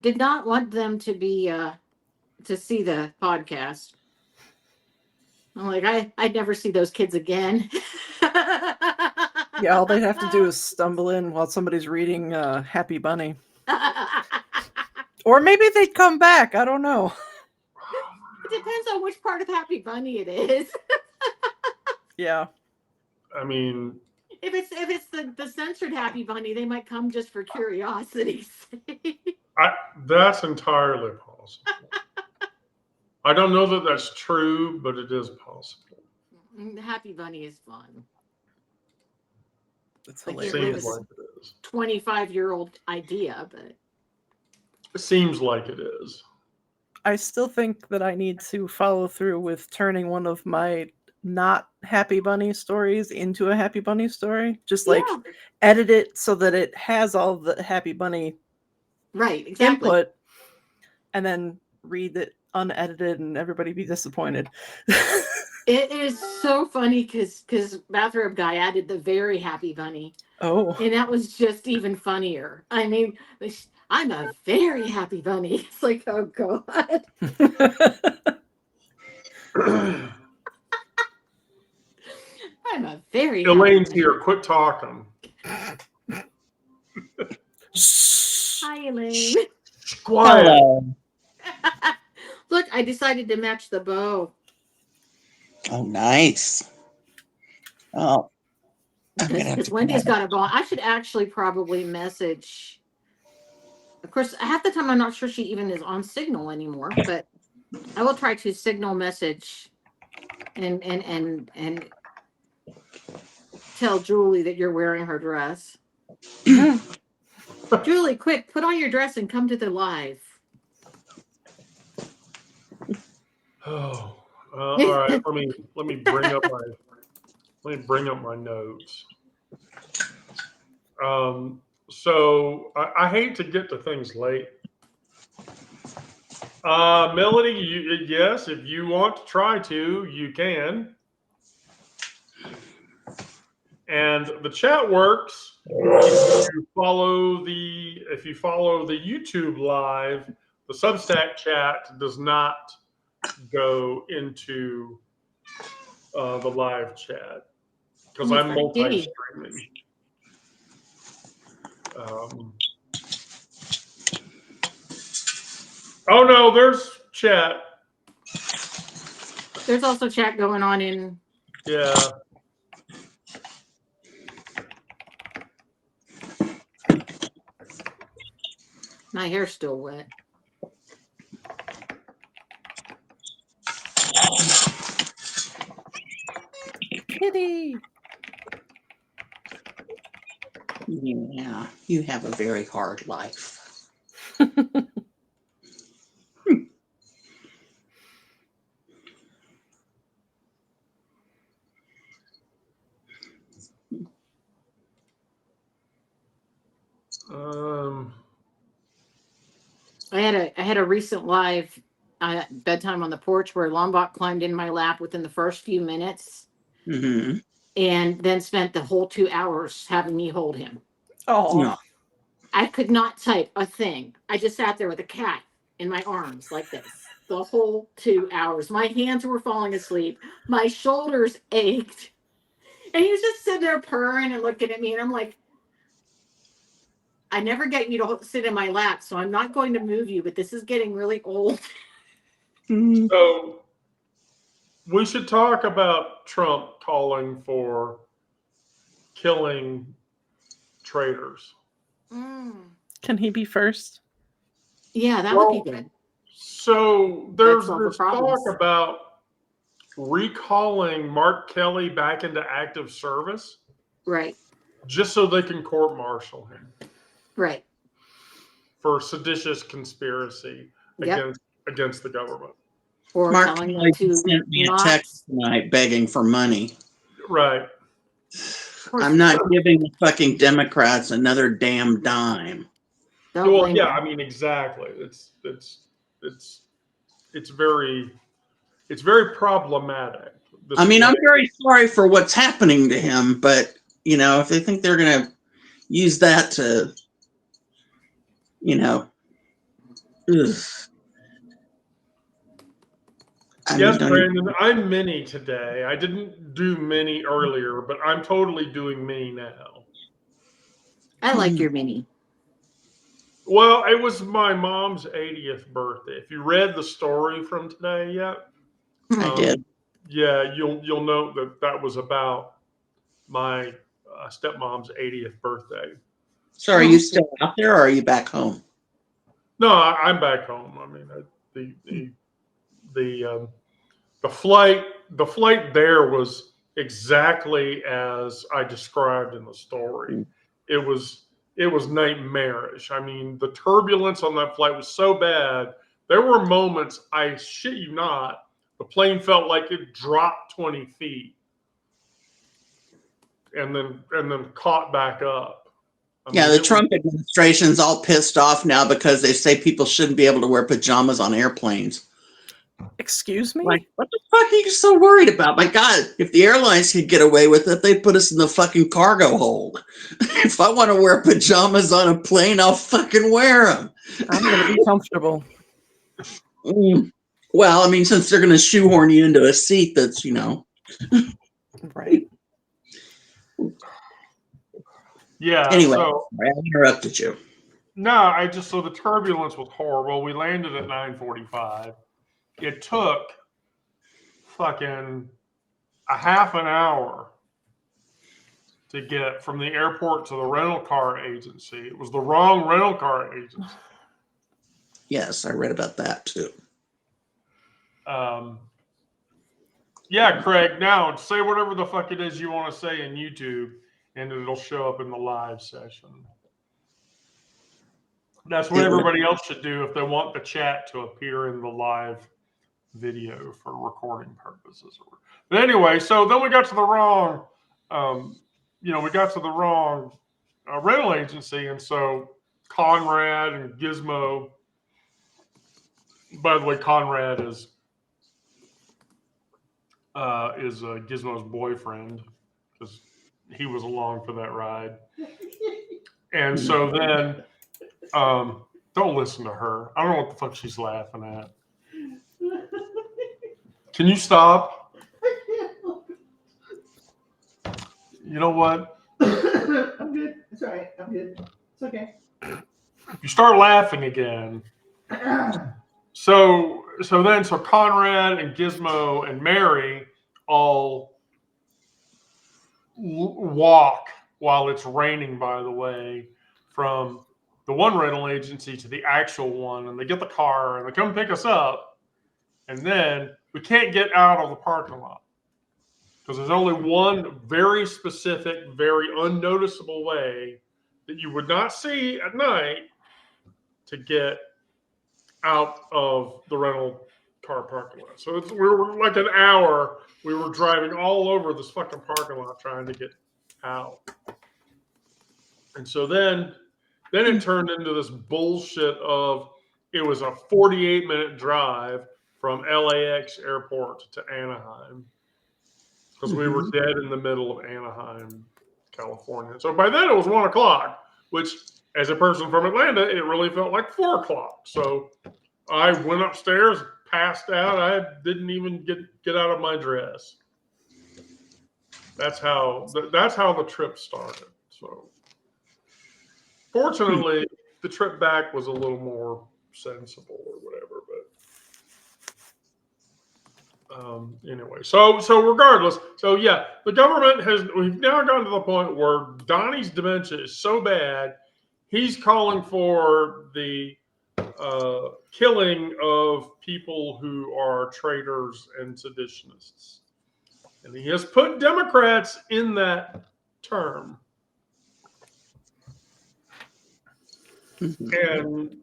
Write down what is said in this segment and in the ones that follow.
did not want them to be to see the podcast. I'm like, I'd never see those kids again. Yeah, all they'd have to do is stumble in while somebody's reading Happy Bunny. Or maybe they'd come back. I don't know. It depends on which part of Happy Bunny it is. Yeah. I mean, If it's the censored Happy Bunny, they might come just for curiosity's sake. that's entirely possible. I don't know that that's true, but it is possible. The Happy Bunny is fun. It's Like, hilarious. Seems like it is. 25-year-old idea, but It seems like it is. I still think that I need to follow through with turning one of my not Happy Bunny stories into a Happy Bunny story. Just like yeah, edit it so that it has all the Happy Bunny right, exactly. input and then read it unedited and everybody be disappointed. It is so funny because Bathrobe Guy added the very Happy Bunny, Oh. and that was just even funnier. I mean, I'm a very happy bunny. It's like, oh god. I'm a very Elaine's happy here. Quit talking. Hi, Elaine. Quiet. Hello. Look, I decided to match the bow. Oh, nice. Oh, I'm gonna have Because to Wendy's got a bow. I should actually probably message. Of course, half the time I'm not sure she even is on Signal anymore, but I will try to Signal message and tell Julie that you're wearing her dress. Julie, quick, put on your dress and come to the live. Oh, all right. Let me bring up my notes. So I hate to get to things late. Melody, yes, if you want to try to, you can. And the chat works if you follow the YouTube live. The Substack chat does not go into the live chat because I'm multi-streaming. Oh no, there's chat. There's also chat going on in. Yeah. My hair's still wet. Kitty. Yeah, you have a very hard life. I had a recent live bedtime on the porch where Lombok climbed in my lap within the first few minutes, and then spent the whole 2 hours having me hold him. Oh, No. I could not type a thing. I just sat there with a cat in my arms like this the whole 2 hours. My hands were falling asleep. My shoulders ached. And he was just sitting there purring and looking at me. And I'm like, I never get you to sit in my lap, so I'm not going to move you, but this is getting really old. So we should talk about Trump calling for killing traitors. can he be first? Yeah, that would be good. So there's That's all the this talk problems. about recalling Mark Kelly back into active service Right, just so they can court-martial him right. for seditious conspiracy Yep. against the government. Or Mark telling Kelly them to sent me a not. text tonight begging for money. Right. I'm not giving the fucking Democrats another damn dime. Don't Well, blame yeah, them. I mean, exactly. It's very problematic. I mean, I'm very sorry for what's happening to him, but you know, if they think they're gonna use that to, you know, Ugh. I mean, Yes, don't Brandon, I'm mini today. I didn't do mini earlier, but I'm totally doing mini now. I like your mini. Well, it was my mom's 80th birthday. If you read the story from today yet, I did. yeah, you'll note that was about my stepmom's 80th birthday. So are you still out there or are you back home? No, I'm back home. I mean, the flight there was exactly as I described in the story. It was nightmarish. I mean, the turbulence on that flight was so bad. There were moments, I shit you not, the plane felt like it dropped 20 feet and then caught back up. I Yeah, mean, the Trump administration's all pissed off now because they say people shouldn't be able to wear pajamas on airplanes. Excuse me? Like, what the fuck are you so worried about? My God, if the airlines could get away with it, they'd put us in the fucking cargo hold. If I want to wear pajamas on a plane, I'll fucking wear them. I'm going to be comfortable. Well, I mean, since they're going to shoehorn you into a seat that's, Right. yeah. Anyway, So I interrupted you. no, so the turbulence was horrible. We landed at 9:45. It took fucking a half an hour to get from the airport to the rental car agency. It was the wrong rental car agency. Yes, I read about that too. Yeah, Craig, now say whatever the fuck it is you want to say in YouTube, and it'll show up in the live session. That's what everybody else should do if they want the chat to appear in the live video for recording purposes. But anyway, so then we got to the wrong, rental agency, and so Conrad and Gizmo. By the way, Conrad is Gizmo's boyfriend because he was along for that ride. And so then, don't listen to her. I don't know what the fuck she's laughing at. Can you stop? You know what? I'm good. It's all right. I'm good. It's okay. You start laughing again. So Conrad and Gizmo and Mary all walk while it's raining, by the way, from the one rental agency to the actual one, and they get the car and they come pick us up, and then we can't get out of the parking lot because there's only one very specific, very unnoticeable way that you would not see at night to get out of the rental car parking lot. So we were like an hour. We were driving all over this fucking parking lot trying to get out. And so then it turned into this bullshit of it was a 48-minute drive from LAX airport to Anaheim because we were dead in the middle of Anaheim, California. So by then it was 1 o'clock, which as a person from Atlanta, it really felt like 4 o'clock. So I went upstairs, passed out. I didn't even get out of my dress. That's how the trip started. So fortunately, the trip back was a little more sensible or whatever. But anyway, so regardless, so yeah, the government we've now gotten to the point where Donnie's dementia is so bad, he's calling for the killing of people who are traitors and seditionists. And he has put Democrats in that term. And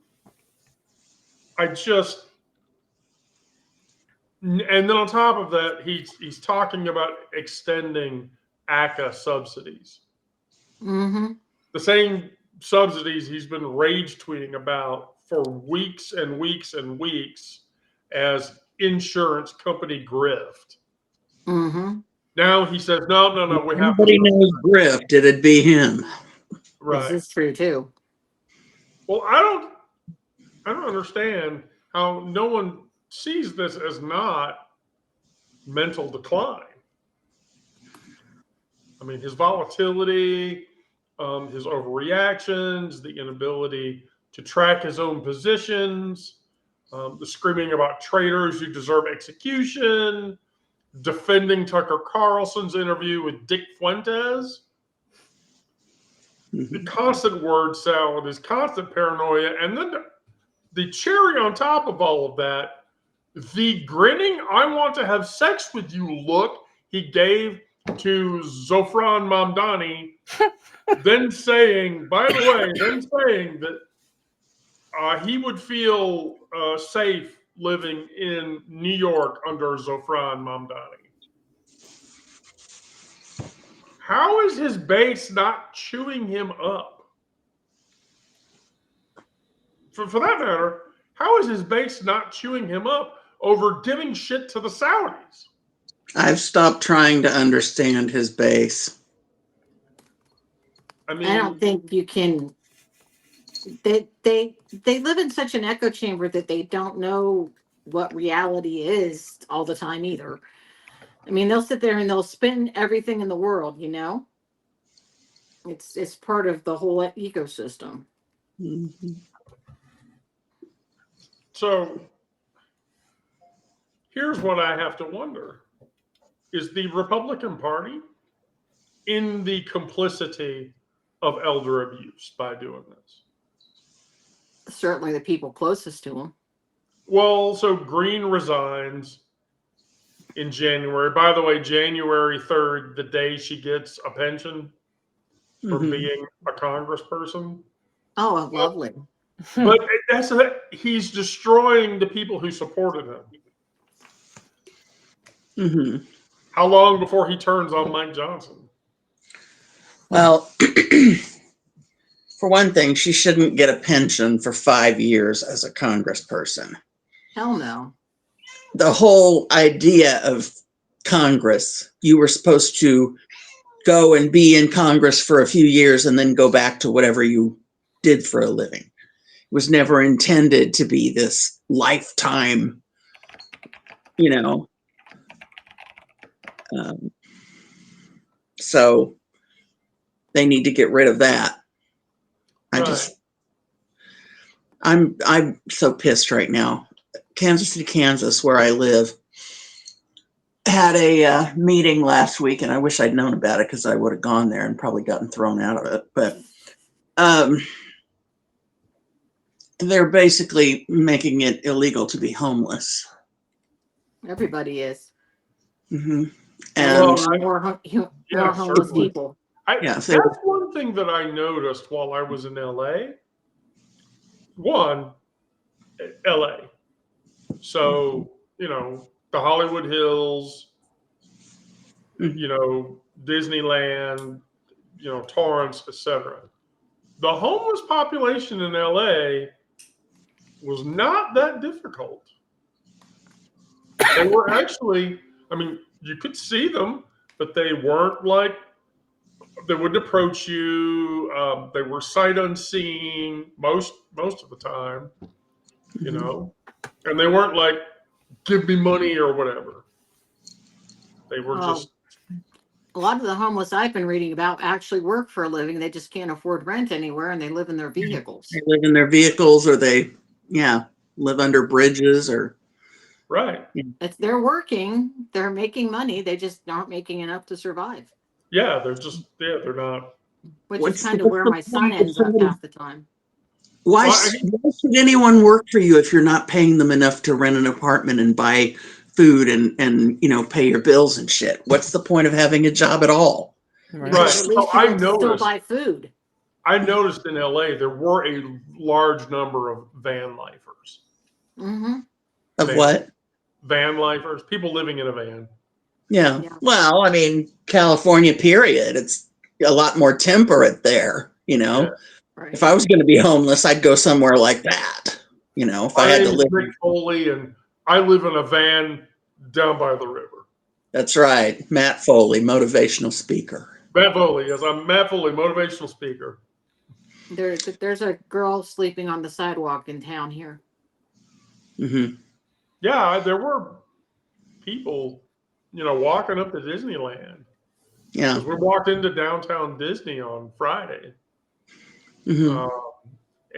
and then on top of that, he's talking about extending ACA subsidies. Mm-hmm. The same subsidies he's been rage tweeting about for weeks and weeks and weeks as insurance company grift. Mm-hmm. Now he says, no, we have Nobody knows grift. It'd be him. Right. This is true too. Well, I I don't understand how no one sees this as not mental decline. I mean, his volatility, his overreactions, the inability to track his own positions, the screaming about traitors who deserve execution, defending Tucker Carlson's interview with Dick Fuentes. The constant word salad, his constant paranoia, and then the cherry on top of all of that, the grinning "I want to have sex with you" look he gave to Zofran Mamdani, then saying, by the way, that he would feel safe living in New York under Zofran Mamdani. How is his base not chewing him up? For that matter, how is his base not chewing him up over giving shit to the Saudis? I've stopped trying to understand his base. I mean, I don't think you can. They live in such an echo chamber that they don't know what reality is all the time either. I mean, they'll sit there and they'll spin everything in the world, you know? It's part of the whole ecosystem. Mm-hmm. So here's what I have to wonder. Is the Republican Party in the complicity of elder abuse by doing this? Certainly the people closest to them. Well, so Green resigns in January. By the way, January 3rd, the day she gets a pension for being a congressperson. Oh, lovely. But he's destroying the people who supported him. Mm-hmm. How long before he turns on Mike Johnson? Well, for one thing, she shouldn't get a pension for 5 years as a congressperson. Hell no. The whole idea of Congress, you were supposed to go and be in Congress for a few years and then go back to whatever you did for a living. It was never intended to be this lifetime, you know. So they need to get rid of that. I'm so pissed right now. Kansas City, Kansas, where I live, had a meeting last week, and I wish I'd known about it because I would have gone there and probably gotten thrown out of it. But they're basically making it illegal to be homeless. Everybody is. Mm-hmm. Well, And more homeless certainly. people. That's one thing that I noticed while I was in LA. One, LA. So, you know, the Hollywood Hills, you know, Disneyland, you know, Torrance, etc. The homeless population in LA was not that difficult. They were actually, I mean, you could see them, but they weren't like, they wouldn't approach you. They were sight unseen most of the time, you know, and they weren't like, give me money or whatever. They were just. A lot of the homeless I've been reading about actually work for a living. They just can't afford rent anywhere, and they live in their vehicles. They live in their vehicles, or they, live under bridges, or. Right. If they're working, they're making money. They just aren't making enough to survive. Yeah, they're not. Which is kind of where my son ends up half the time. Why should anyone work for you if you're not paying them enough to rent an apartment and buy food and you know, pay your bills and shit? What's the point of having a job at all? Right. At least you can still buy food. I noticed in LA there were a large number of van lifers. Mm-hmm. Of what? Van lifers, people living in a van. Yeah. Well, I mean, California, period. It's a lot more temperate there, you know. Yeah. Right. If I was going to be homeless, I'd go somewhere like that. You know, if I had to live. Rick Foley, and I live in a van down by the river. That's right. Matt Foley, motivational speaker. Matt Foley, yes, I'm Matt Foley, motivational speaker. There's a girl sleeping on the sidewalk in town here. Mm-hmm. Yeah, there were people, walking up to Disneyland. Yeah. Because we walked into downtown Disney on Friday. Mm-hmm.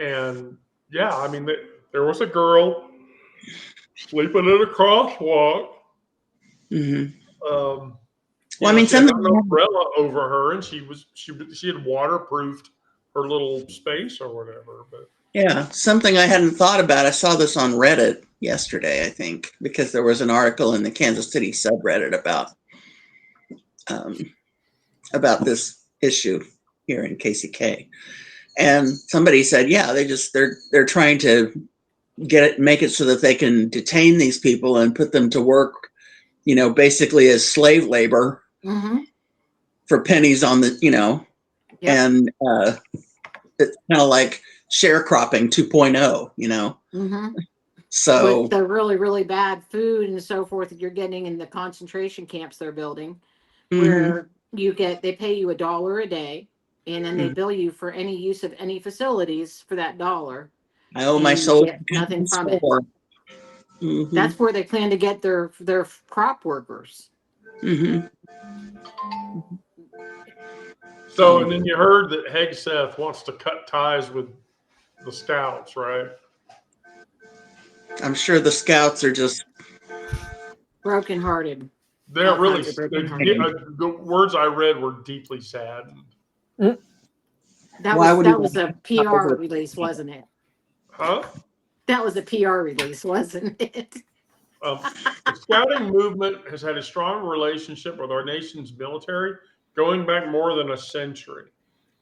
And yeah, I mean, there was a girl sleeping in a crosswalk. Mm-hmm. You Well, I know, mean, she had an something. umbrella over her, and she had waterproofed her little space or whatever. But Yeah, something I hadn't thought about. I saw this on Reddit yesterday, I think, because there was an article in the Kansas City subreddit um, about this issue here in KCK, and somebody said, yeah, they're trying to make it so that they can detain these people and put them to work, basically as slave labor Mm-hmm. for pennies on the, Yep. and it's kind of like sharecropping 2.0, Mm-hmm. So With the really, really bad food and so forth that you're getting in the concentration camps they're building, where they pay you $1 a day, and then they bill you for any use of any facilities for that $1. I owe my And you soul get nothing to from it. store. Mm-hmm. That's where they plan to get their crop workers. Mm-hmm. so, and then you heard that Hegseth wants to cut ties with the Scouts, right? I'm sure the Scouts are just. Brokenhearted. They're All really, kinds of brokenhearted. the words I read were deeply saddened. Why would That he was a want to cut PR over- release, wasn't it? Huh? That was a PR release, wasn't it? The scouting movement has had a strong relationship with our nation's military going back more than a century.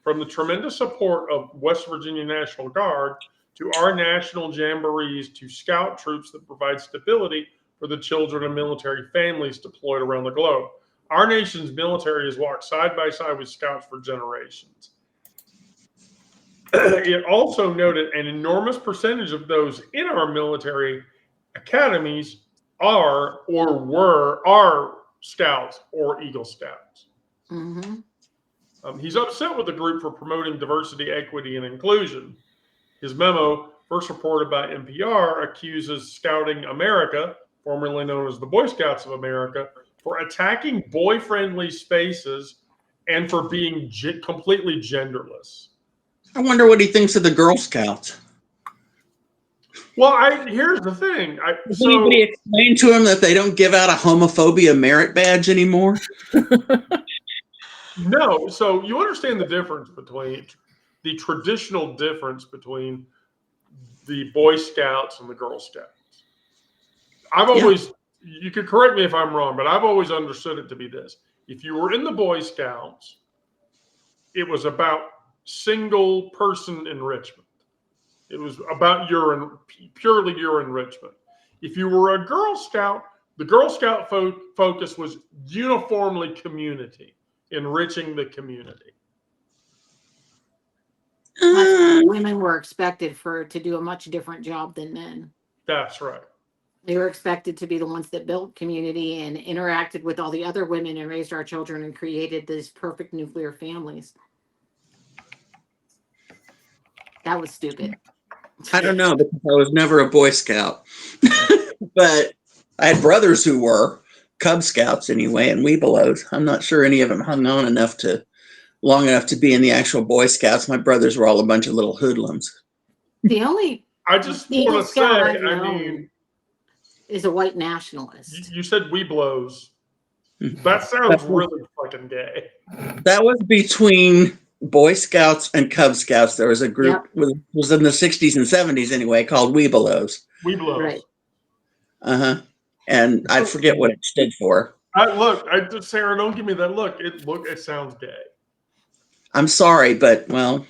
From the tremendous support of West Virginia National Guard to our national jamborees to scout troops that provide stability for the children of military families deployed around the globe. Our nation's military has walked side by side with scouts for generations. It also noted an enormous percentage of those in our military academies are or were scouts or Eagle Scouts. Mm-hmm. He's upset with the group for promoting diversity, equity, and inclusion. His memo, first reported by NPR, accuses Scouting America, formerly known as the Boy Scouts of America, for attacking boy-friendly spaces and for being completely genderless. I wonder what he thinks of the Girl Scouts. Well, here's the thing. Does anybody explain to him that they don't give out a homophobia merit badge anymore? No, so you understand the difference between the traditional difference between the Boy Scouts and the Girl Scouts. I've always, you could correct me if I'm wrong, but I've always understood it to be this. If you were in the Boy Scouts, it was about single person enrichment. It was about purely your enrichment. If you were a Girl Scout, the Girl Scout focus was uniformly community, enriching the community. Women were expected to do a much different job than men. That's right. They were expected to be the ones that built community and interacted with all the other women and raised our children and created these perfect nuclear families. That was stupid. I don't know, because I was never a Boy Scout. But I had brothers who were Cub Scouts anyway, and Webelos. I'm not sure any of them hung on long enough to be in the actual Boy Scouts. My brothers were all a bunch of little hoodlums. The only I just Eagle want to say, Scout I've I known mean, is a white nationalist. you said Webelos. That sounds really fucking gay. That was between Boy Scouts and Cub Scouts. There was a group, was in the 60s and 70s anyway, called Webelos. Webelos. Right. Uh-huh. And I forget what it stood for. Sarah, don't give me that look. It sounds gay. I'm sorry, but well.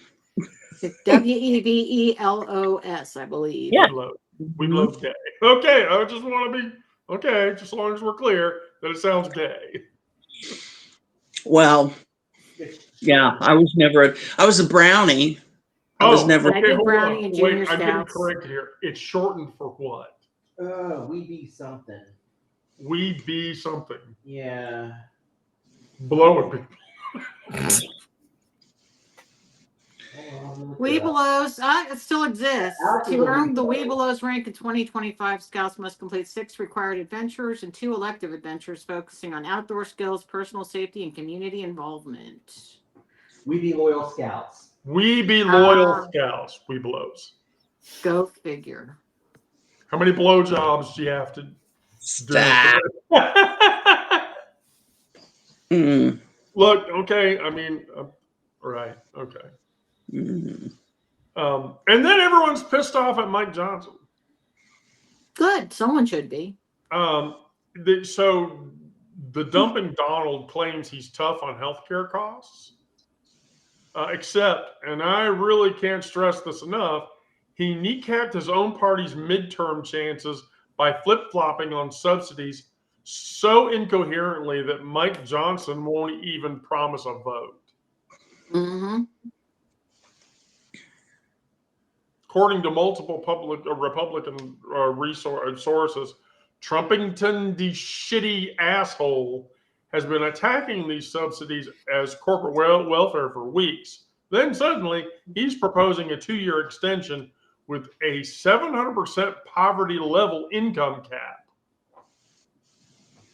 Webelos, I believe. Yeah. Webelos gay. Okay, I just want to be okay, just as long as we're clear that it sounds gay. Well, yeah, I was a brownie. I was never. I did brownie and junior I'm getting scouts. corrected here. It's shortened for what? We be something. We be something. Yeah. Blowing people. Weebelows, it still exists. Alex is To a earn the Weebelow. Weebelows rank in 2025, scouts must complete 6 required adventures and 2 elective adventures focusing on outdoor skills, personal safety, and community involvement. We be loyal scouts. We be loyal Ah. scouts. We blows. Go figure. How many blowjobs do you have to do? Stop. Mm, Look, okay. I mean, right. Okay. mm. And then everyone's pissed off at Mike Johnson. Good. Someone should be. So the dumping Donald claims he's tough on healthcare costs, except, and I really can't stress this enough, he kneecapped his own party's midterm chances by flip-flopping on subsidies so incoherently that Mike Johnson won't even promise a vote. Mm-hmm. According to multiple Republican sources, Trumpington, the shitty asshole, has been attacking these subsidies as corporate welfare for weeks. Then suddenly, he's proposing a 2-year extension with a 700% poverty level income cap.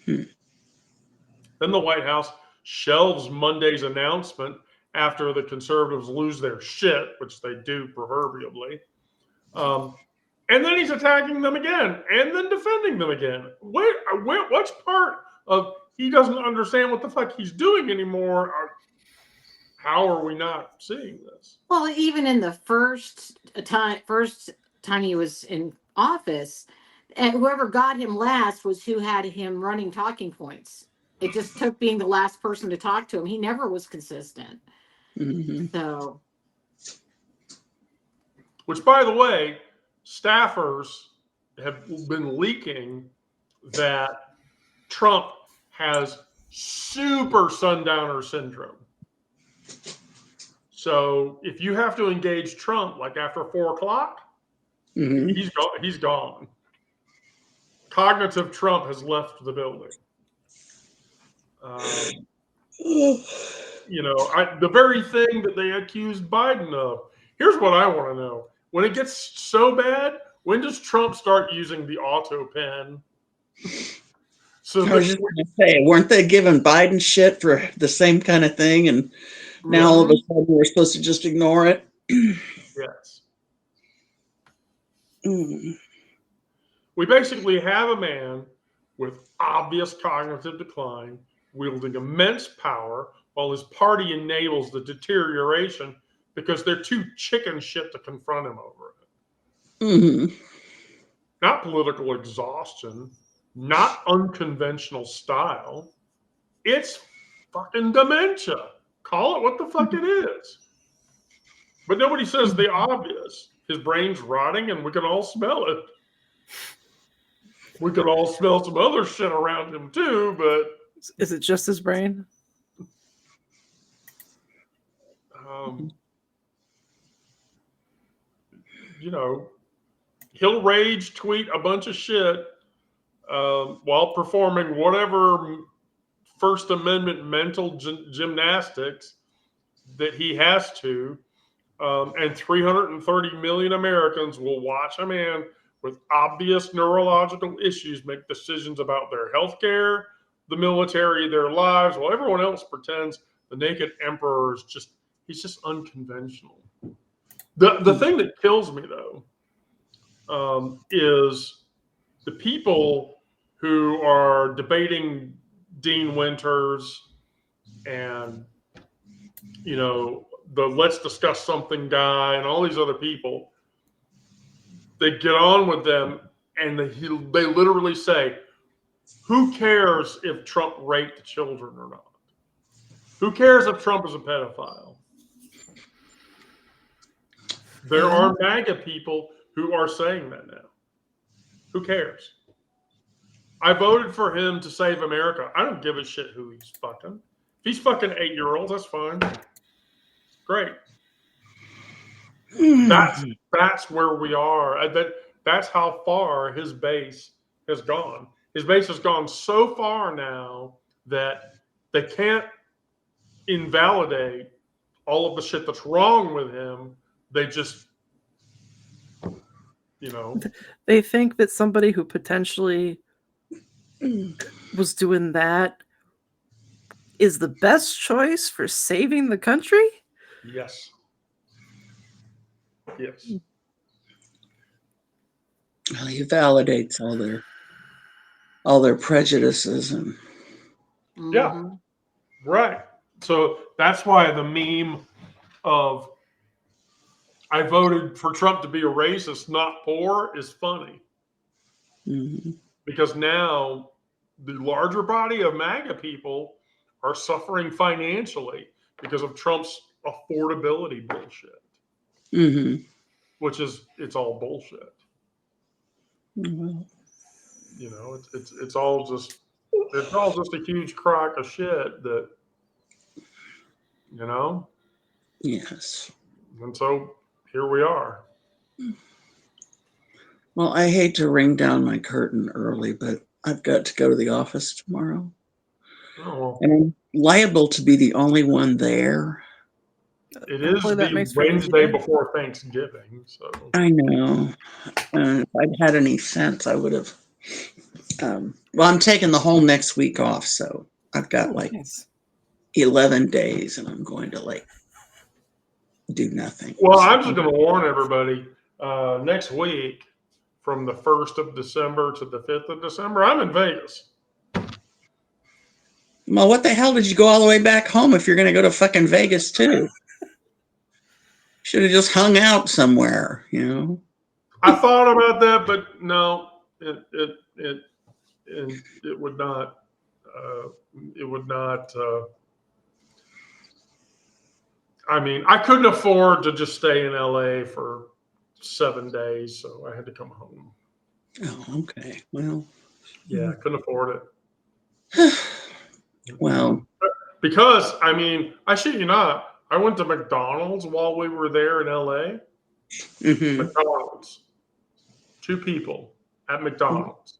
Then the White House shelves Monday's announcement after the conservatives lose their shit, which they do proverbially. And then he's attacking them again and then defending them again. What's part of he doesn't understand what the fuck he's doing anymore? How are we not seeing this? Well, even in the first time he was in office, and whoever got him last was who had him running talking points. It just took being the last person to talk to him. He never was consistent. Mm-hmm. So, which, by the way, staffers have been leaking that Trump has super sundowner syndrome. So if you have to engage Trump like after 4 o'clock, Mm-hmm. he's gone. Cognitive Trump has left the building. The very thing that they accused Biden of. Here's what I want to know. When it gets so bad, when does Trump start using the auto pen? So I was just going to say, weren't they giving Biden shit for the same kind of thing? And now all of a sudden we're supposed to just ignore it? Yes. Mm. We basically have a man with obvious cognitive decline, wielding immense power, while his party enables the deterioration because they're too chicken shit to confront him over it. Mm-hmm. Not political exhaustion, not unconventional style. It's fucking dementia. Call it what the fuck it is. But nobody says the obvious. His brain's rotting and we can all smell it. We could all smell some other shit around him too, but... Is it just his brain? He'll rage tweet a bunch of shit while performing whatever First Amendment mental gymnastics that he has to. And 330 million Americans will watch a man with obvious neurological issues make decisions about their health care, the military, their lives, while everyone else pretends the naked emperor is he's just unconventional. The thing that kills me, though, is the people who are debating Dean Winters and, the let's discuss something guy and all these other people. They get on with them and they literally say, who cares if Trump raped children or not? Who cares if Trump is a pedophile? There are MAGA people who are saying that now. Who cares? I voted for him to save America. I don't give a shit who he's fucking. If he's fucking 8-year-olds, that's fine. Great. That's where we are. That's how far his base has gone. His base has gone so far now that they can't invalidate all of the shit that's wrong with him They just, you know, They think that somebody who potentially was doing that is the best choice for saving the country? yes. Yes. Well, he validates all their prejudices and Yeah. Mhm. Right. So that's why the meme of I voted for Trump to be a racist, not poor, is funny. mhm. Because now the larger body of MAGA people are suffering financially because of Trump's affordability bullshit, Mhm. which is it's all bullshit. Well, You know, it's all just a huge crock of shit that you know, yes. and so here we are. Well, I hate to ring down my curtain early, but I've got to go to the office tomorrow. Oh, well, And I'm liable to be the only one there. it is Hopefully that the makes for an easy Wednesday day. before Thanksgiving, so I know. If I'd had any sense, I would have. Well, I'm taking the whole next week off, so I've got like Nice. 11 days, and I'm going to like do nothing. well, So, I'm just going to warn everybody. Next week, from the 1st of December to the 5th of December, I'm in Vegas. well, what the hell did you go all the way back home if you're going to go to fucking Vegas too? Should have just hung out somewhere, you know. I thought about that, but no, it would not. It would not. I mean, I couldn't afford to just stay in LA for 7 days, so I had to come home. Oh, okay. Well, Yeah, I couldn't afford it. well, Because, I mean, I shit you not, I went to McDonald's while we were there in LA. mhm. McDonald's. 2 people at McDonald's.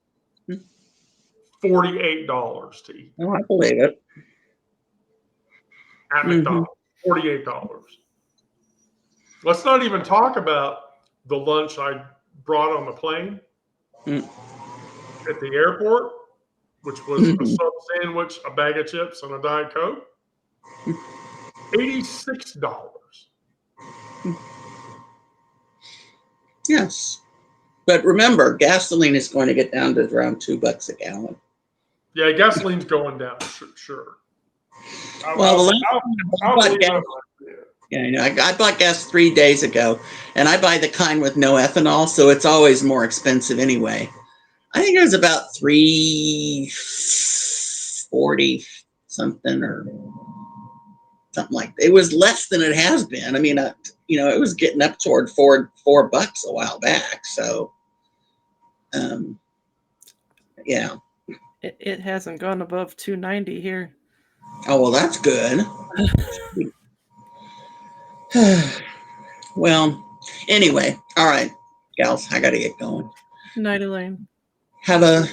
$48 to eat Oh, I believe it. at Hmm. McDonald's. $48. Let's not even talk about the lunch I brought on the plane Mm. at the airport, which was a Mhm. sub sandwich, a bag of chips, and a Diet Coke. $86. Yes. But remember, gasoline is going to get down to around $2 a gallon. Yeah, gasoline's going down. Sure. Well, the last time I I'll bought believe gas, that. yeah, I know, I bought gas 3 days ago, and I buy the kind with no ethanol, so it's always more expensive anyway. I think it was about 340 something or something like that. It was less than it has been. I mean, it was getting up toward $4 a while back. So, um, yeah. It hasn't gone above 290 here. Oh, well, that's good. Well, anyway, all right, gals, I got to get going. Night, Elaine. Have a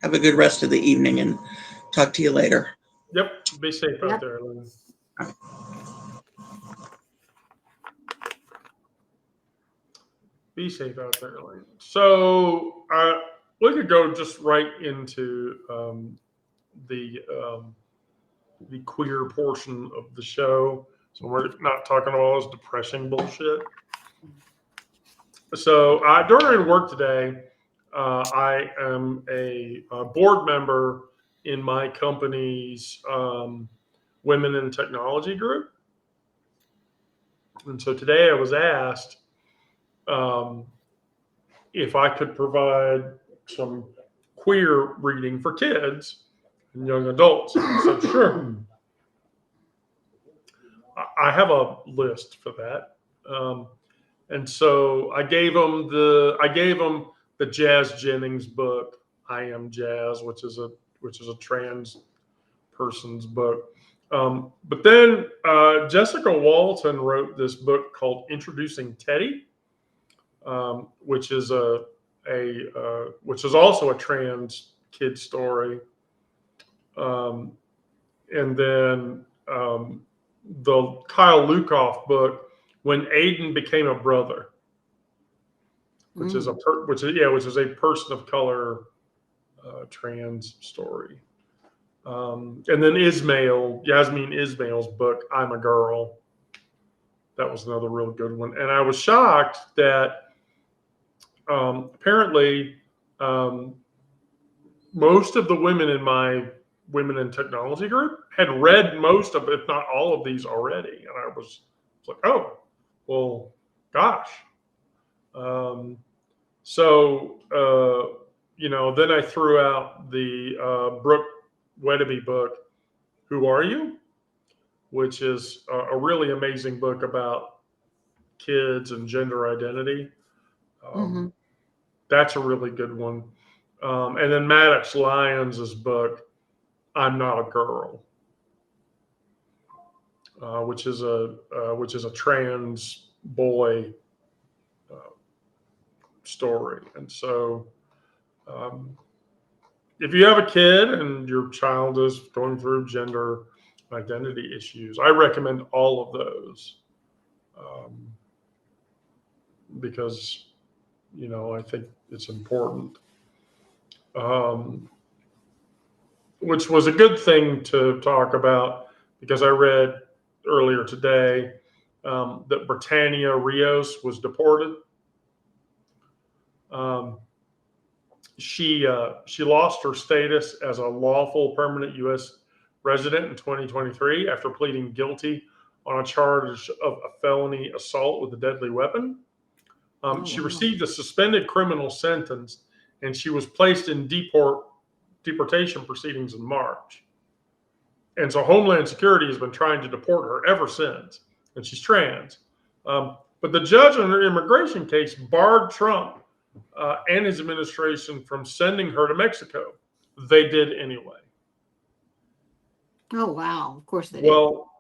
good rest of the evening, and talk to you later. Yep. Be safe out Yep. there, Lynn. Be safe out there, Lynn. So we could go just right into the queer portion of the show. So we're not talking about all this depressing bullshit. So during work today, I am a board member in my company's Women in Technology group. And so today I was asked if I could provide some queer reading for kids and young adults. And I said, sure. I have a list for that. And so I gave them the Jazz Jennings book, I Am Jazz, which is a trans person's book. But then Jessica Walton wrote this book called Introducing Teddy, which is which is also a trans kid story. And then the Kyle Lukoff book, When Aiden became a brother, which is a which is a person of color trans story. And then Yasmin Ismail's book, I'm a Girl. That was another real good one. And I was shocked that apparently most of the women in my Women in Technology group had read most of, if not all of these already. And I was like, oh, well, gosh. Then I threw out the Brooke Wedeby book, Who Are You? Which is a really amazing book about kids and gender identity. That's a really good one. And then Maddox Lyons' book, I'm Not a Girl, which is a trans boy story. And so, if you have a kid and your child is going through gender identity issues, I recommend all of those because, I think it's important. Which was a good thing to talk about because I read earlier today that Britannia Rios was deported. She lost her status as a lawful permanent U.S. resident in 2023 after pleading guilty on a charge of a felony assault with a deadly weapon. She received a suspended criminal sentence, and she was placed in deportation proceedings in March. And so Homeland Security has been trying to deport her ever since, and she's trans. But the judge on her immigration case barred Trump and his administration from sending her to Mexico. They did anyway. Oh, wow. Of course they did. Well,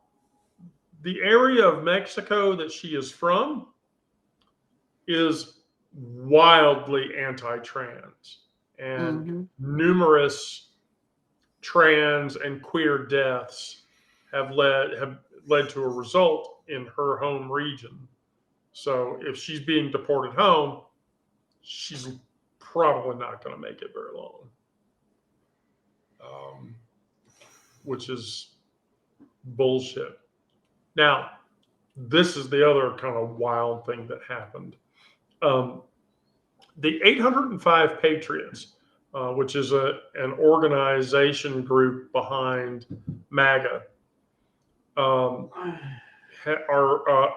the area of Mexico that she is from is wildly anti-trans, and numerous trans and queer deaths have led to a result in her home region. So if she's being deported home, she's probably not going to make it very long, which is bullshit. Now, this is the other kind of wild thing that happened. The 805 Patriots, which is an organization group behind MAGA, are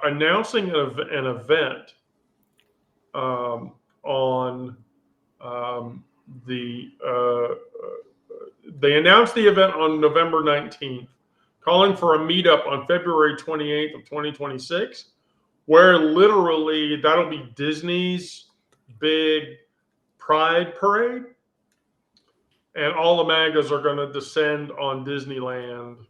announcing an event on they announced the event on November 19th, calling for a meetup on February 28th of 2026, where literally that'll be Disney's big Pride parade, and all the MAGAs are going to descend on Disneyland.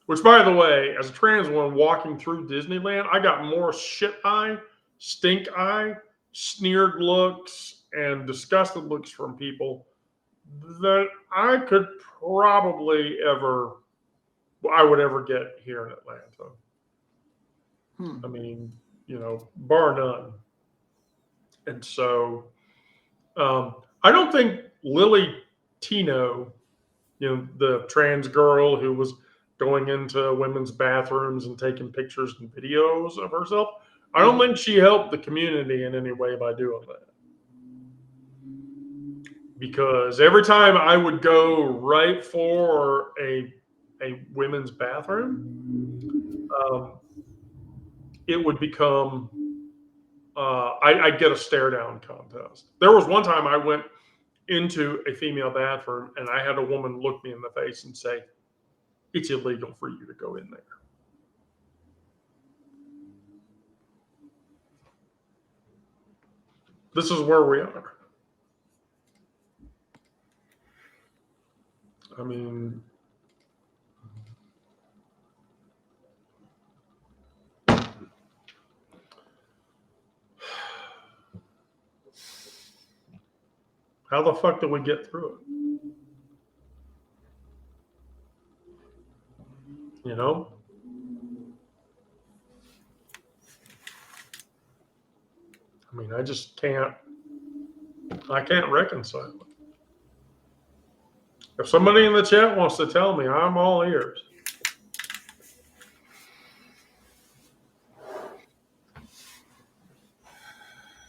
Which, by the way, as a trans woman walking through Disneyland, I got more shit eye, stink eye, sneered looks, and disgusted looks from people that I would ever get here in Atlanta. I mean, bar none. And so I don't think Lily Tino, the trans girl who was going into women's bathrooms and taking pictures and videos of herself, I don't think she helped the community in any way by doing that. Because every time I would go right for a women's bathroom, it would become I'd get a stare down contest. There was one time I went into a female bathroom and I had a woman look me in the face and say, "It's illegal for you to go in there." This is where we are. I mean, how the fuck did we get through it? I mean, I just can't. I can't reconcile it. If somebody in the chat wants to tell me, I'm all ears.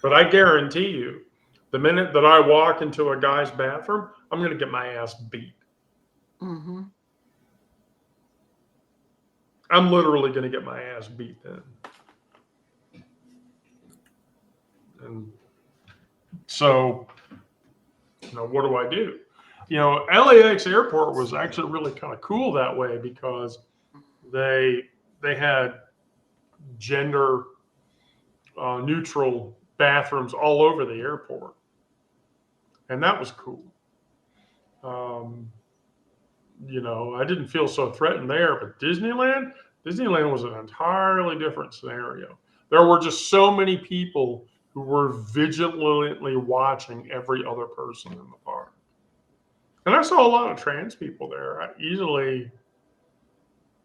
But I guarantee you, the minute that I walk into a guy's bathroom, I'm going to get my ass beat. Mm-hmm. I'm literally going to get my ass beat then. And so, what do I do? LAX airport was actually really kind of cool that way because they had gender neutral bathrooms all over the airport, and that was cool. I didn't feel so threatened there, but Disneyland was an entirely different scenario. There were just so many people who were vigilantly watching every other person in the park. And I saw a lot of trans people there, easily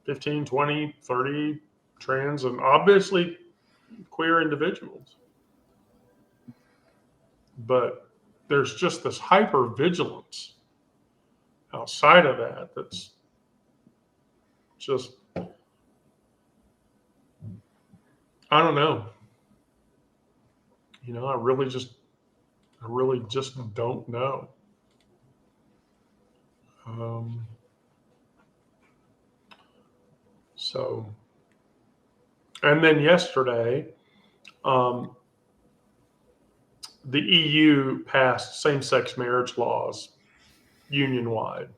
15, 20, 30 trans and obviously queer individuals. But there's just this hyper vigilance outside of that's just, I don't know. I really just don't know. So, and then yesterday, the EU passed same-sex marriage laws union-wide.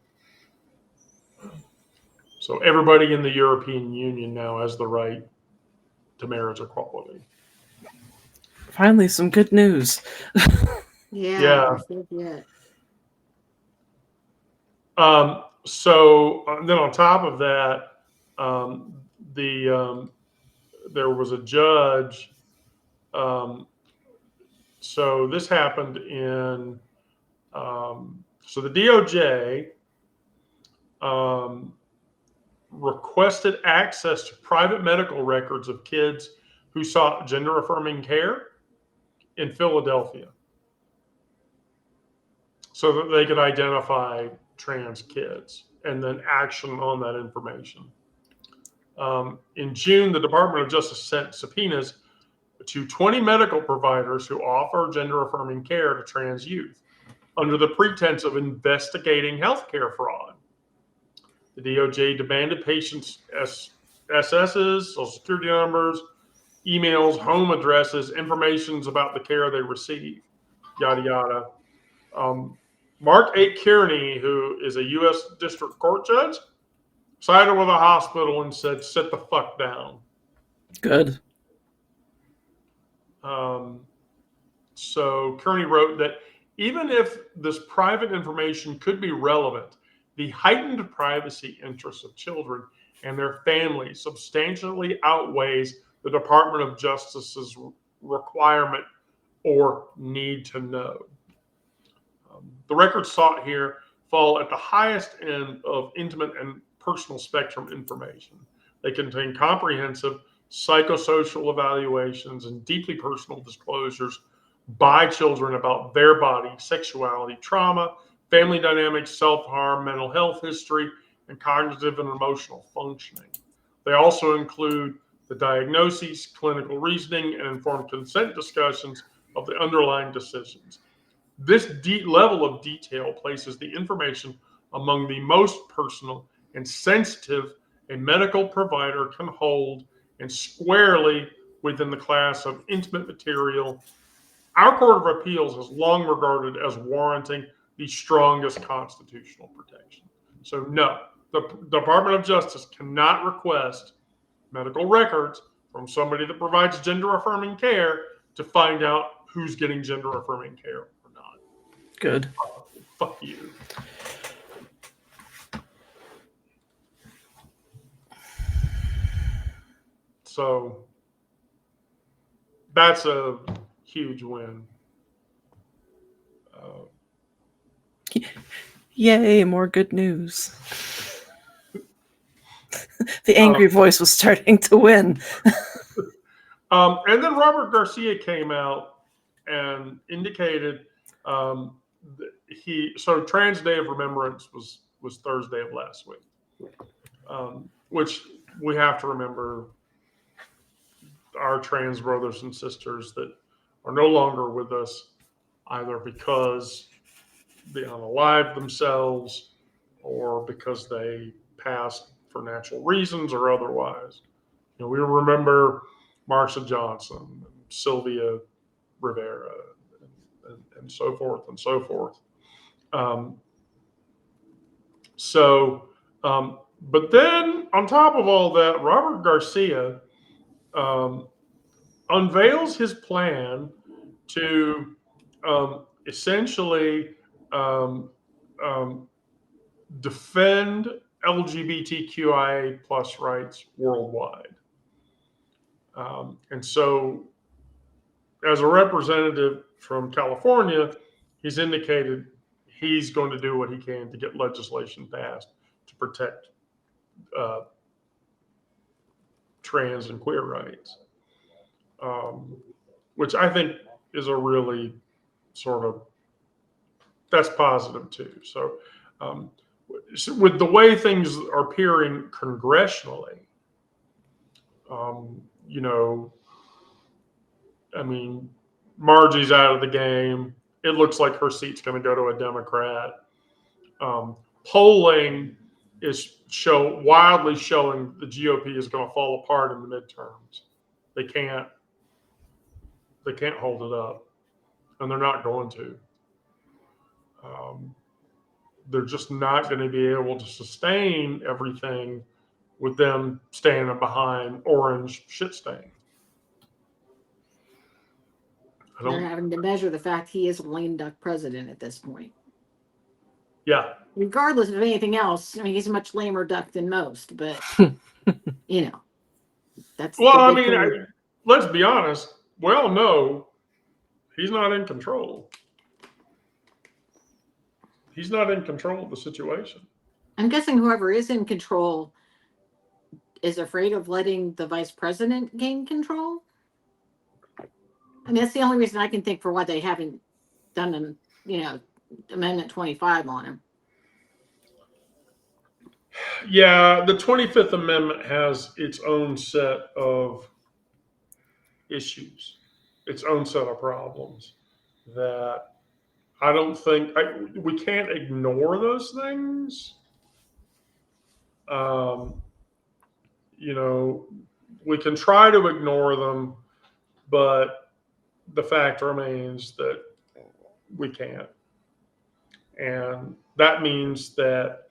So everybody in the European Union now has the right to marriage equality. Finally, some good news. Yeah. So then on top of that, there was a judge. So this happened in. So the DOJ requested access to private medical records of kids who sought gender affirming care in Philadelphia, so that they could identify trans kids and then action on that information. In June, the Department of Justice sent subpoenas to 20 medical providers who offer gender-affirming care to trans youth under the pretense of investigating healthcare fraud. The DOJ demanded patients' SSs, social security numbers, emails, home addresses, information about the care they receive, yada, yada. Mark A. Kearney, who is a U.S. District Court judge, sided with a hospital and said, sit the fuck down. Good. So Kearney wrote that even if this private information could be relevant, the heightened privacy interests of children and their families substantially outweighs the Department of Justice's requirement or need to know. The records sought here fall at the highest end of intimate and personal spectrum information. They contain comprehensive psychosocial evaluations and deeply personal disclosures by children about their body, sexuality, trauma, family dynamics, self-harm, mental health history, and cognitive and emotional functioning. They also include the diagnoses, clinical reasoning, and informed consent discussions of the underlying decisions. This level of detail places the information among the most personal and sensitive a medical provider can hold, and squarely within the class of intimate material our Court of Appeals has long regarded as warranting the strongest constitutional protection. So no, the Department of Justice cannot request medical records from somebody that provides gender-affirming care to find out who's getting gender-affirming care or not. Good. Fuck you. So that's a huge win. Yay, more good news. The angry voice was starting to win. And then Robert Garcia came out and indicated so Trans Day of Remembrance was Thursday of last week, which we have to remember our trans brothers and sisters that are no longer with us, either because they unalived themselves or because they passed for natural reasons or otherwise. We remember Marsha Johnson, Sylvia Rivera, and so forth and so forth. But then on top of all that, Robert Garcia unveils his plan to essentially defend LGBTQIA plus rights worldwide. And so, as a representative from California, he's indicated he's going to do what he can to get legislation passed to protect trans and queer rights, which I think is a really that's positive too. So with the way things are appearing congressionally, Margie's out of the game. It looks like her seat's going to go to a Democrat. Polling is wildly showing the GOP is going to fall apart in the midterms. They can't hold it up, and they're not going to. They're just not going to be able to sustain everything with them standing behind orange shit stain. They're having to measure the fact he is a lame duck president at this point. Yeah. Regardless of anything else, he's a much lamer duck than most, but that's. Well, let's be honest. We all know he's not in control. He's not in control of the situation. I'm guessing whoever is in control is afraid of letting the vice president gain control. That's the only reason I can think for why they haven't done Amendment 25 on him. Yeah, the 25th Amendment has its own set of issues, its own set of problems that I don't think we can't ignore those things. We can try to ignore them, but the fact remains that we can't. And that means that,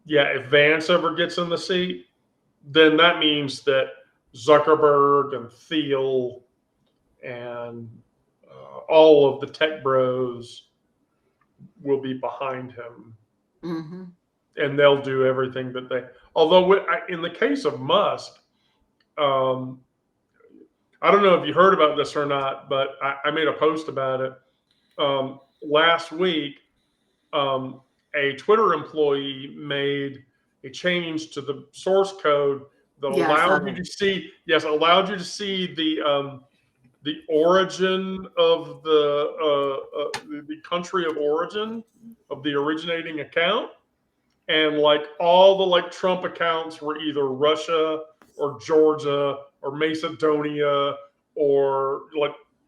if Vance ever gets in the seat, then that means that Zuckerberg and Thiel and all of the tech bros will be behind him. Mm-hmm. And they'll do everything that they. Although in the case of Musk, I don't know if you heard about this or not, but I made a post about it last week. A Twitter employee made a change to the source code that allowed you to see. Yes, allowed you to see the origin of the country of origin of the originating account. And all the Trump accounts were either Russia or Georgia or Macedonia or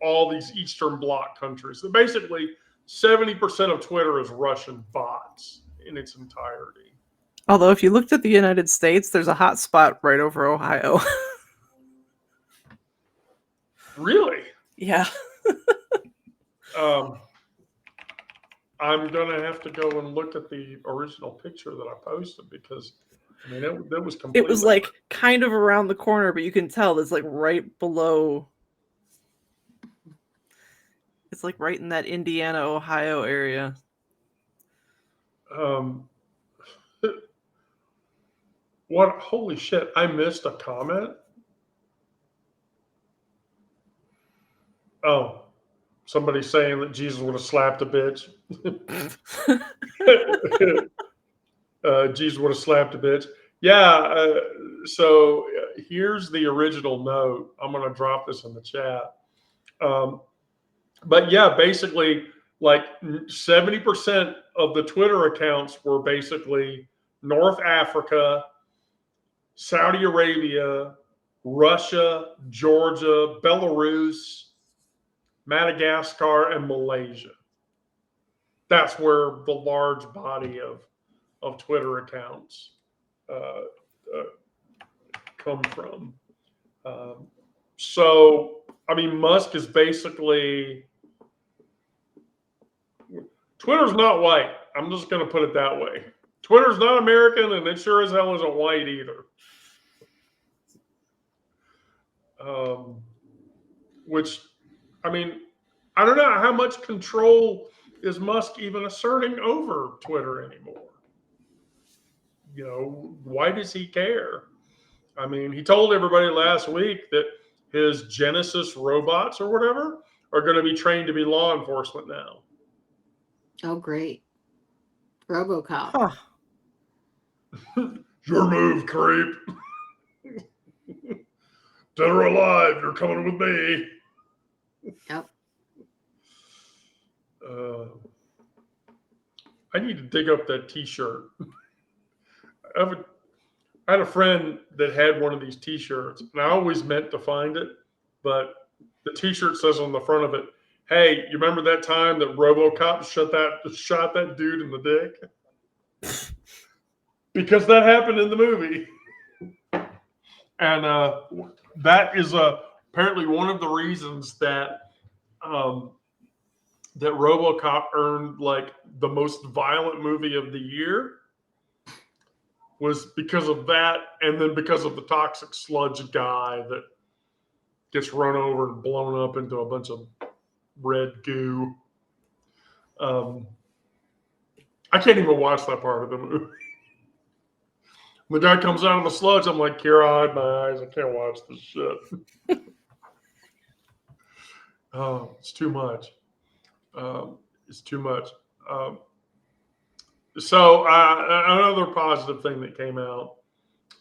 all these Eastern Bloc countries. So basically, 70% of Twitter is Russian bots in its entirety. Although if you looked at the United States, there's a hot spot right over Ohio. Really? Yeah. I'm going to have to go and look at the original picture that I posted because, it was completely... It was kind of around the corner, but you can tell it's right below. It's right in that Indiana, Ohio area. What? Holy shit. I missed a comment. Oh, somebody saying that Jesus would have slapped a bitch. Jesus would have slapped a bitch. Yeah. So here's the original note. I'm going to drop this in the chat. But yeah, basically, like 70% of the Twitter accounts were basically North Africa, Saudi Arabia, Russia, Georgia, Belarus, Madagascar, and Malaysia. That's where the large body of Twitter accounts come from. So, I mean, Musk is basically, Twitter's not white. I'm just going to put it that way. Twitter's not American, and it sure as hell isn't white either. Which, I mean, I don't know how much control is Musk even asserting over Twitter anymore. You know, why does he care? I mean, he told everybody last week that his Genesis robots or whatever are going to be trained to be law enforcement now. Oh, great. RoboCop. Huh. Your move, creep. Dead or alive, you're coming with me. Yep. I need to dig up that T-shirt. I had a friend that had one of these T-shirts, and I always meant to find it, but the T-shirt says on the front of it, "Hey, you remember that time that RoboCop shot that dude in the dick?" Because that happened in the movie, and that is apparently one of the reasons that that RoboCop earned like the most violent movie of the year. Was because of that, and then because of the toxic sludge guy that gets run over and blown up into a bunch of red goo. I can't even watch that part of the movie. The guy comes out of the sludge, I'm like, Kira, hide my eyes. I can't watch this shit. Oh, it's too much. It's too much. So another positive thing that came out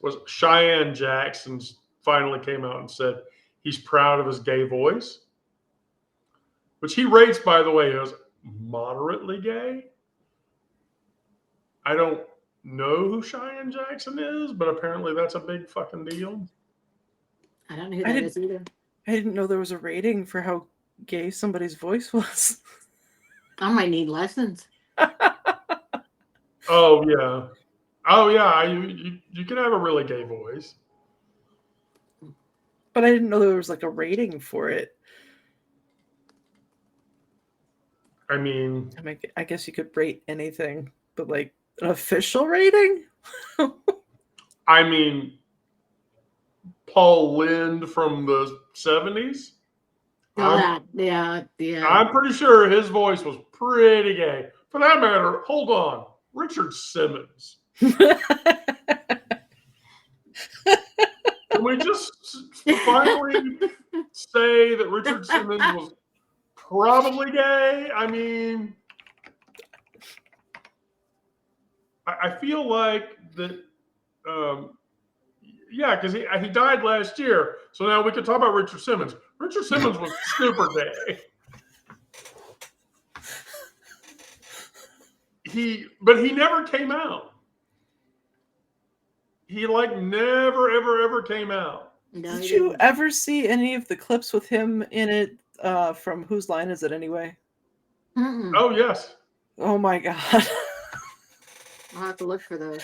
was Cheyenne Jackson finally came out and said he's proud of his gay voice, which he rates, by the way, as moderately gay. I don't know who Cheyenne Jackson is, but apparently that's a big fucking deal. I don't know who that is either. I didn't know there was a rating for how gay somebody's voice was. I might need lessons. Oh yeah. You can have a really gay voice. But I didn't know there was like a rating for it. I mean, I guess you could rate anything, but like an official rating? I mean, Paul Lynde from the 70s. Yeah. I'm pretty sure his voice was pretty gay. For that matter, hold on. Richard Simmons. Can we just finally say that Richard Simmons was probably gay? I mean, I feel like that, yeah, because he died last year. So now we can talk about Richard Simmons. Richard Simmons was super gay. But he never came out. He like never, ever came out. No, Did you ever see any of the clips with him in it from Whose Line Is It Anyway? Mm-mm. Oh, yes. Oh my God. I'll have to look for those.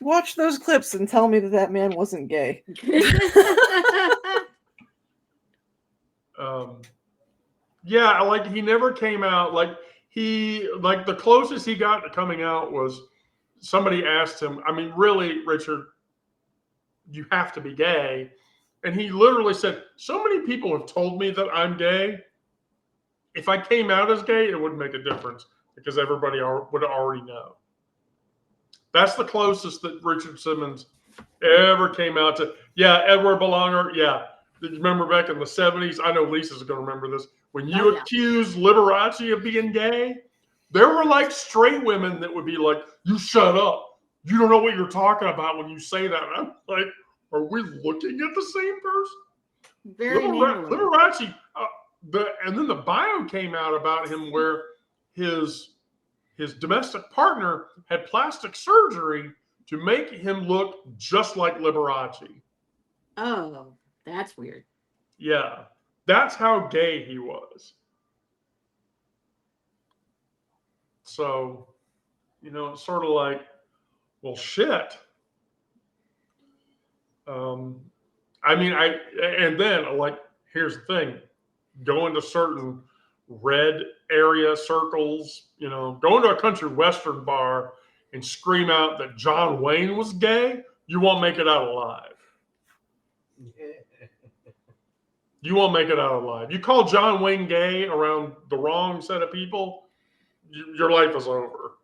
Watch those clips and tell me that man wasn't gay. Yeah, like he never came out. Like the closest he got to coming out was somebody asked him, I mean, really, Richard, you have to be gay. And he literally said, so many people have told me that I'm gay. If I came out as gay, it wouldn't make a difference because everybody would already know. That's the closest that Richard Simmons ever came out to. Yeah, Edward Belanger. Yeah. Did you remember back in the 70s? I know Lisa's going to remember this. When you accused Liberace of being gay, there were like straight women that would be like, you shut up. You don't know what you're talking about when you say that. And I'm like, are we looking at the same person? Very manly. Liberace, and then the bio came out about him where his domestic partner had plastic surgery to make him look just like Liberace. Oh, that's weird. Yeah, that's how gay he was. So, it's sort of like, well, shit. And then, like, here's the thing: go into certain red area circles, go into a country western bar and scream out that John Wayne was gay, you won't make it out alive. You won't make it out alive. You call John Wayne gay around the wrong set of people, your life is over.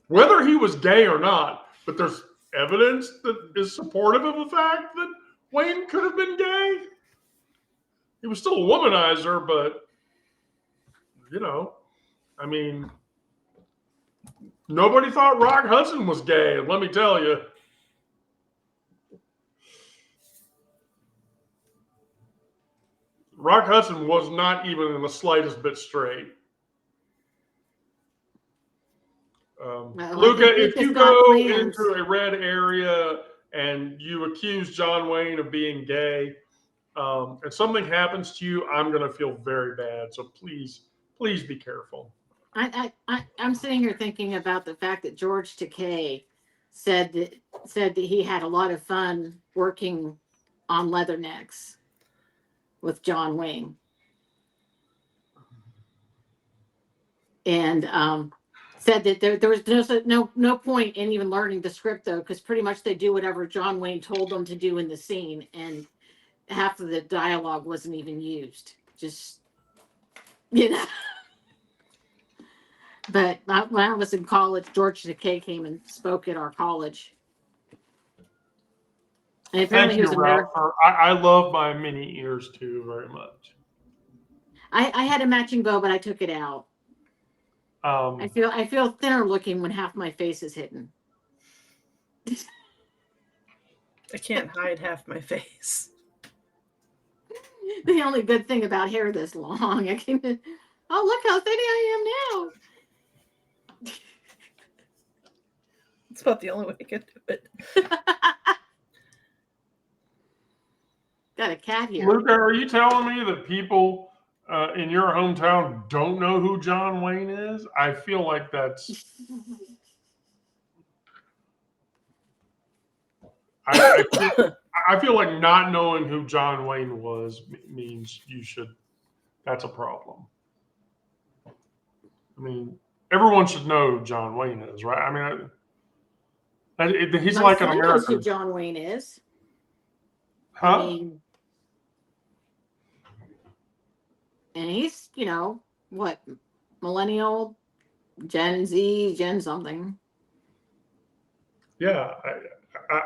Whether he was gay or not, but there's evidence that is supportive of the fact that Wayne could have been gay. He was still a womanizer, but, nobody thought Rock Hudson was gay, and let me tell you. Rock Hudson was not even in the slightest bit straight. Luca, if you go into a red area and you accuse John Wayne of being gay, and something happens to you, I'm going to feel very bad. So please be careful. I'm sitting here thinking about the fact that George Takei said that he had a lot of fun working on Leathernecks with John Wayne, and said that there was no point in even learning the script, though, because pretty much they do whatever John Wayne told them to do in the scene, and half of the dialogue wasn't even used. Just, But when I was in college, George Takei came and spoke at our college. And apparently he was Ralph. I love my mini ears too very much. I had a matching bow, but I took it out. I feel thinner looking when half my face is hidden. I can't hide half my face. The only good thing about hair this long, look how thin I am now. It's about the only way I can do it. Got a cat here. Luca, are you telling me that people in your hometown don't know who John Wayne is? I feel like that's. I feel like not knowing who John Wayne was means you should. That's a problem. I mean, everyone should know who John Wayne is, right? I mean, he's My like an son knows American. who John Wayne is. Huh? I mean, and he's, what, millennial, Gen Z, Gen something. Yeah,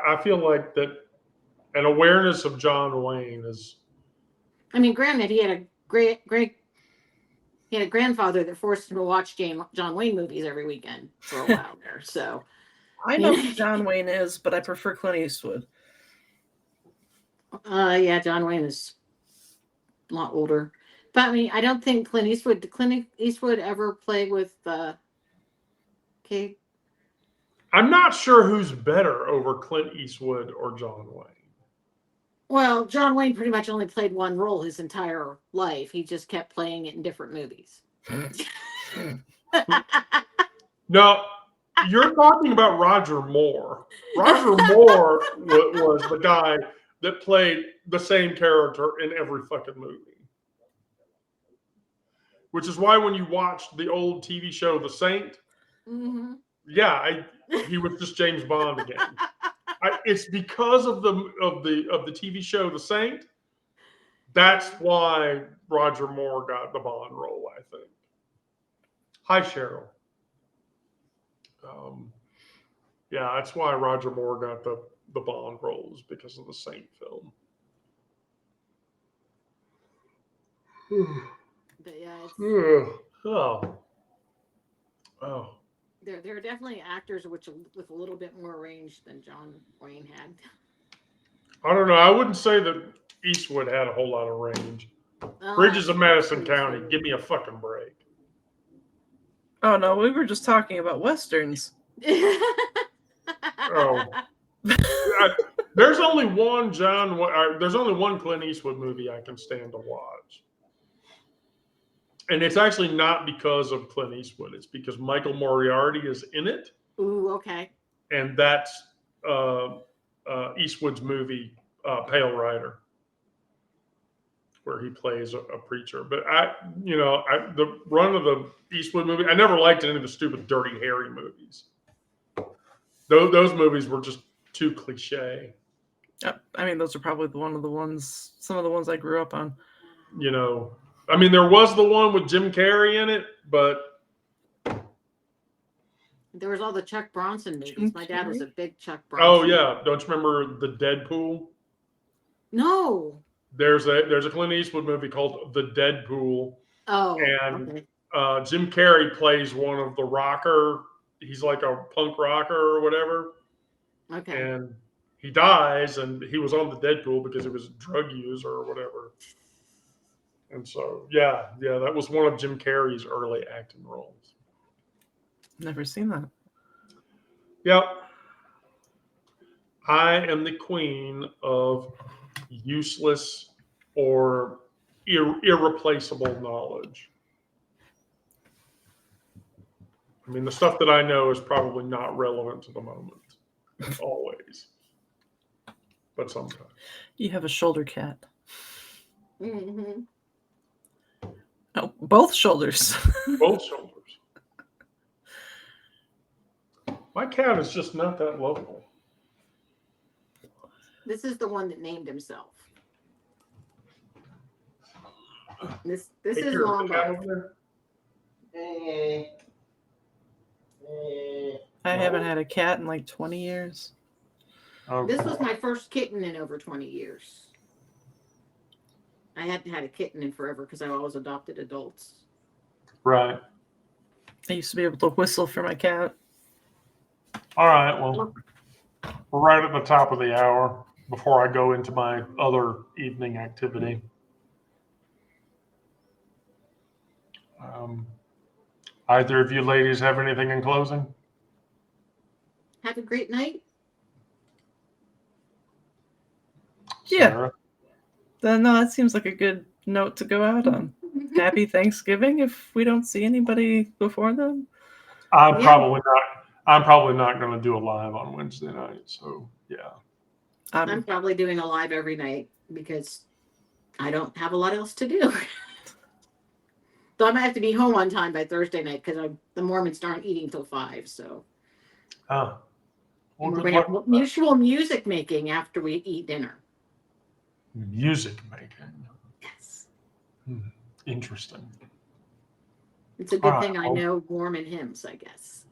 I feel like that an awareness of John Wayne is. I mean, granted, he had a grandfather that forced him to watch John Wayne movies every weekend for a while there. So I know who John Wayne is, but I prefer Clint Eastwood. Yeah, John Wayne is a lot older. But I mean, I don't think Clint Eastwood ever played with Kate. I'm not sure who's better over Clint Eastwood or John Wayne. Well, John Wayne pretty much only played one role his entire life. He just kept playing it in different movies. No, you're talking about Roger Moore. Roger Moore was the guy that played the same character in every fucking movie. Which is why when you watch the old TV show The Saint, he was just James Bond again. It's because of the TV show The Saint. That's why Roger Moore got the Bond role, I think. Hi, Cheryl. That's why Roger Moore got the Bond roles, because of the Saint film. But yeah, oh. There are definitely actors with a little bit more range than John Wayne had. I don't know. I wouldn't say that Eastwood had a whole lot of range. Bridges of Madison County, give me a fucking break. Oh no, we were just talking about westerns. Oh. There's only one there's only one Clint Eastwood movie I can stand to watch. And it's actually not because of Clint Eastwood. It's because Michael Moriarty is in it. Ooh, okay. And that's Eastwood's movie, Pale Rider, where he plays a preacher. But the run of the Eastwood movie, I never liked any of the stupid Dirty Harry movies. Those movies were just too cliche. I mean, those are probably some of the ones I grew up on. You know, I mean, there was the one with Jim Carrey in it, but there was all the Chuck Bronson movies. My dad was a big Chuck Bronson. oh yeah, don't you remember the Deadpool? No. There's a Clint Eastwood movie called The Deadpool. Oh. And okay. Jim Carrey plays one of the rocker. He's like a punk rocker or whatever. Okay. And he dies, and he was on the Deadpool because he was a drug user or whatever. And so, yeah, that was one of Jim Carrey's early acting roles. Never seen that. Yep. I am the queen of useless or irreplaceable knowledge. I mean, the stuff that I know is probably not relevant to the moment, always, but sometimes. You have a shoulder cat. Mm-hmm. Oh, both shoulders. Both shoulders. My cat is just not that lovable. This is the one that named himself. This Take is care of the long cat life. over there. I haven't had a cat in like 20 years. Okay. This was my first kitten in over 20 years. I hadn't had a kitten in forever because I always adopted adults. Right. I used to be able to whistle for my cat. All right. Well, we're right at the top of the hour before I go into my other evening activity. Either of you ladies have anything in closing? Have a great night. Yeah. Sarah? No, that seems like a good note to go out on. Happy Thanksgiving if we don't see anybody before then. I'm Yeah. probably not going to do a live on Wednesday night. So yeah. I'm probably doing a live every night because I don't have a lot else to do. So I might have to be home on time by Thursday night because the Mormons aren't eating till 5. So Well, we're good going to luck have with that. mutual music making after we eat dinner. Music making. Yes. Interesting. It's a good thing I know Mormon hymns, I guess.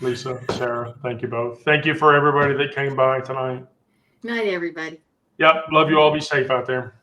Lisa, Sarah, thank you both. Thank you for everybody that came by tonight. Night, everybody. Yep. Love you all. Be safe out there.